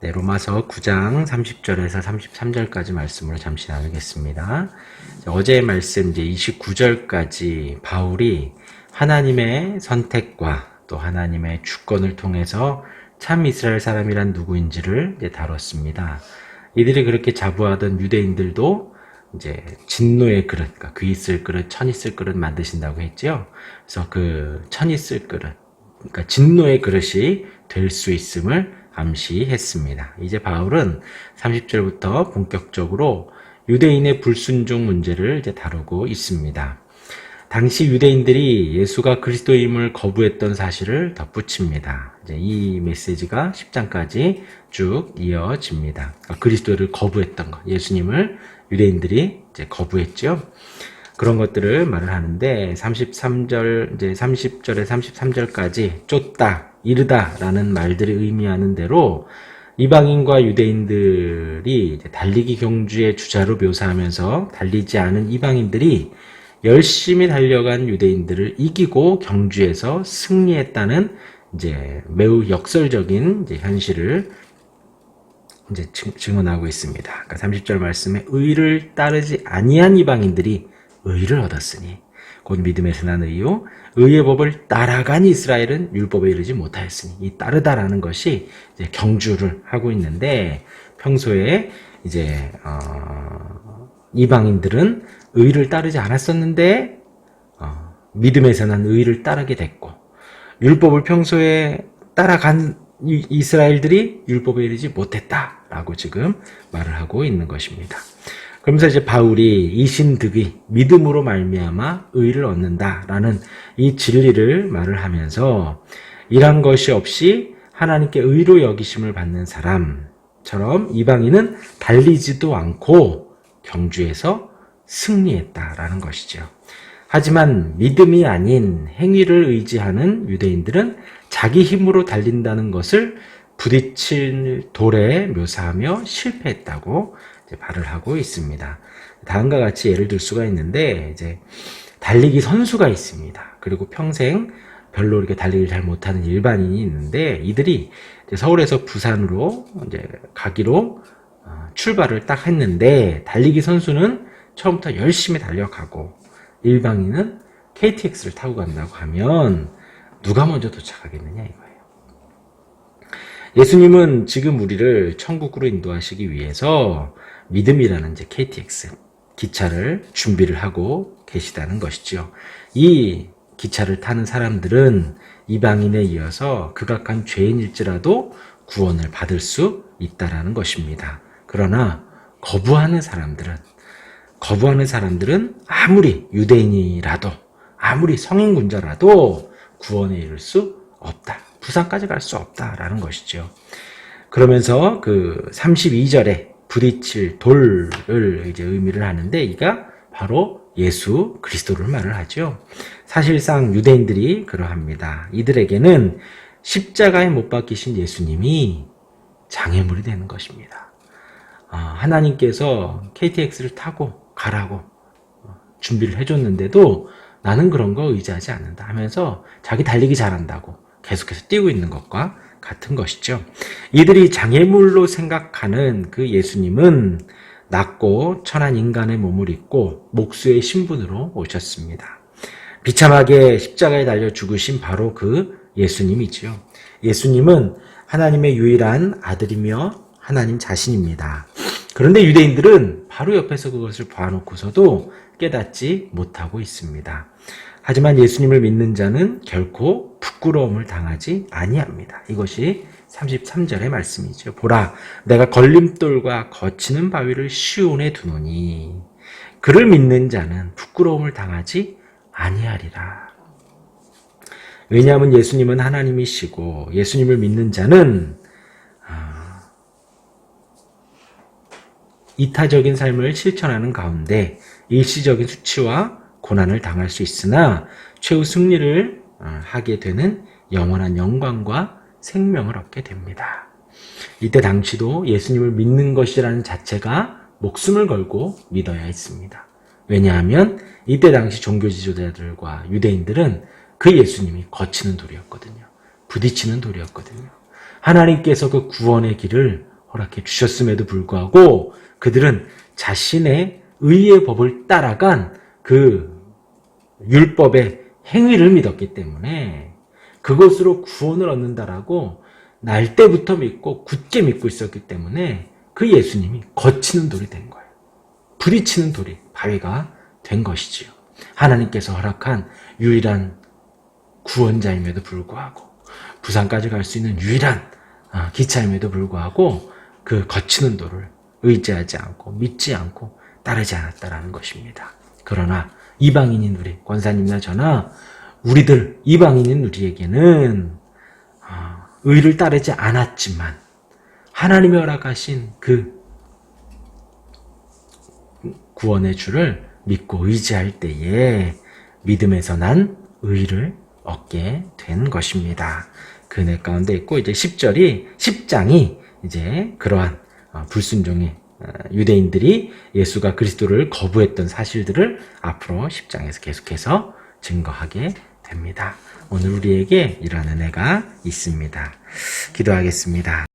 네, 로마서 9장 30절에서 33절까지 말씀을 잠시 나누겠습니다. 어제의 말씀 이제 29절까지 바울이 하나님의 선택과 또 하나님의 주권을 통해서 참 이스라엘 사람이란 누구인지를 이제 다뤘습니다. 이들이 그렇게 자부하던 유대인들도 이제 진노의 그릇, 그러니까 귀 있을 그릇, 천 있을 그릇 만드신다고 했죠. 그래서 그 천 있을 그릇, 그러니까 진노의 그릇이 될 수 있음을 암시했습니다. 이제 바울은 30절부터 본격적으로 유대인의 불순종 문제를 이제 다루고 있습니다. 당시 유대인들이 예수가 그리스도임을 거부했던 사실을 덧붙입니다. 이제 이 메시지가 10장까지 쭉 이어집니다. 그리스도를 거부했던 것, 예수님을 유대인들이 이제 거부했죠. 그런 것들을 말을 하는데 33절, 이제 30절에 33절까지 쫓다, 이르다라는 말들이 의미하는 대로 이방인과 유대인들이 이제 달리기 경주의 주자로 묘사하면서 달리지 않은 이방인들이 열심히 달려간 유대인들을 이기고 경주에서 승리했다는 이제 매우 역설적인 이제 현실을 이제 증언하고 있습니다. 그러니까 30절 말씀에 의를 따르지 아니한 이방인들이 의를 얻었으니 곧 믿음에서 난 의요 의의 법을 따라간 이스라엘은 율법에 이르지 못하였으니 이 따르다라는 것이 이제 경주를 하고 있는데 평소에 이제 이방인들은 의를 따르지 않았었는데 믿음에서 난 의를 따르게 됐고 율법을 평소에 따라간 이스라엘들이 율법에 이르지 못했다라고 지금 말을 하고 있는 것입니다. 그러면서 이제 바울이 이신득의 믿음으로 말미암아 의를 얻는다라는 이 진리를 말을 하면서 이런 것이 없이 하나님께 의로 여기심을 받는 사람처럼 이방인은 달리지도 않고 경주에서 승리했다라는 것이죠. 하지만 믿음이 아닌 행위를 의지하는 유대인들은 자기 힘으로 달린다는 것을 부딪힌 돌에 묘사하며 실패했다고 말을 하고 있습니다. 다음과 같이 예를 들 수가 있는데 이제 달리기 선수가 있습니다. 그리고 평생 별로 이렇게 달리기를 잘 못하는 일반인이 있는데 이들이 이제 서울에서 부산으로 이제 가기로 출발을 딱 했는데 달리기 선수는 처음부터 열심히 달려가고 일반인은 KTX를 타고 간다고 하면 누가 먼저 도착하겠느냐 이거예요. 예수님은 지금 우리를 천국으로 인도하시기 위해서 믿음이라는 이제 KTX 기차를 준비를 하고 계시다는 것이죠. 이 기차를 타는 사람들은 이방인에 이어서 극악한 죄인일지라도 구원을 받을 수 있다라는 것입니다. 그러나 거부하는 사람들은 아무리 유대인이라도 아무리 성인군자라도 구원에 이를 수 없다. 부산까지 갈 수 없다라는 것이죠. 그러면서 그 32절에 부딪힐 돌을 이제 의미를 하는데 이가 바로 예수 그리스도를 말을 하죠. 사실상 유대인들이 그러합니다. 이들에게는 십자가에 못 박히신 예수님이 장애물이 되는 것입니다. 하나님께서 KTX를 타고 가라고 준비를 해줬는데도 나는 그런 거 의지하지 않는다 하면서 자기 달리기 잘한다고 계속해서 뛰고 있는 것과 같은 것이죠. 이들이 장애물로 생각하는 그 예수님은 낮고 천한 인간의 몸을 입고 목수의 신분으로 오셨습니다. 비참하게 십자가에 달려 죽으신 바로 그 예수님이지요. 예수님은 하나님의 유일한 아들이며 하나님 자신입니다. 그런데 유대인들은 바로 옆에서 그것을 봐놓고서도 깨닫지 못하고 있습니다. 하지만 예수님을 믿는 자는 결코 부끄러움을 당하지 아니합니다. 이것이 33절의 말씀이죠. 보라, 내가 걸림돌과 거치는 바위를 시온에 두노니 그를 믿는 자는 부끄러움을 당하지 아니하리라. 왜냐하면 예수님은 하나님이시고 예수님을 믿는 자는 이타적인 삶을 실천하는 가운데 일시적인 수치와 고난을 당할 수 있으나 최후 승리를 하게 되는 영원한 영광과 생명을 얻게 됩니다. 이때 당시도 예수님을 믿는 것이라는 자체가 목숨을 걸고 믿어야 했습니다. 왜냐하면 이때 당시 종교 지도자들과 유대인들은 그 예수님이 거치는 돌이었거든요. 부딪히는 돌이었거든요. 하나님께서 그 구원의 길을 허락해 주셨음에도 불구하고 그들은 자신의 의의 법을 따라간 그 율법의 행위를 믿었기 때문에 그것으로 구원을 얻는다라고 날 때부터 믿고 굳게 믿고 있었기 때문에 그 예수님이 거치는 돌이 된 거예요. 부딪히는 돌이 바위가 된 것이지요. 하나님께서 허락한 유일한 구원자임에도 불구하고 부산까지 갈 수 있는 유일한 기차임에도 불구하고 그 거치는 돌을 의지하지 않고 믿지 않고 따르지 않았다라는 것입니다. 그러나 이방인인 우리 권사님이나 저나 우리들 이방인인 우리에게는 의를 따르지 않았지만 하나님이 허락하신 그 구원의 주를 믿고 의지할 때에 믿음에서 난 의를 얻게 된 것입니다. 그 은혜 가운데 있고 이제 10장이 이제 그러한 불순종의 유대인들이 예수가 그리스도를 거부했던 사실들을 앞으로 10장에서 계속해서 증거하게 됩니다. 오늘 우리에게 이런 은혜가 있습니다. 기도하겠습니다.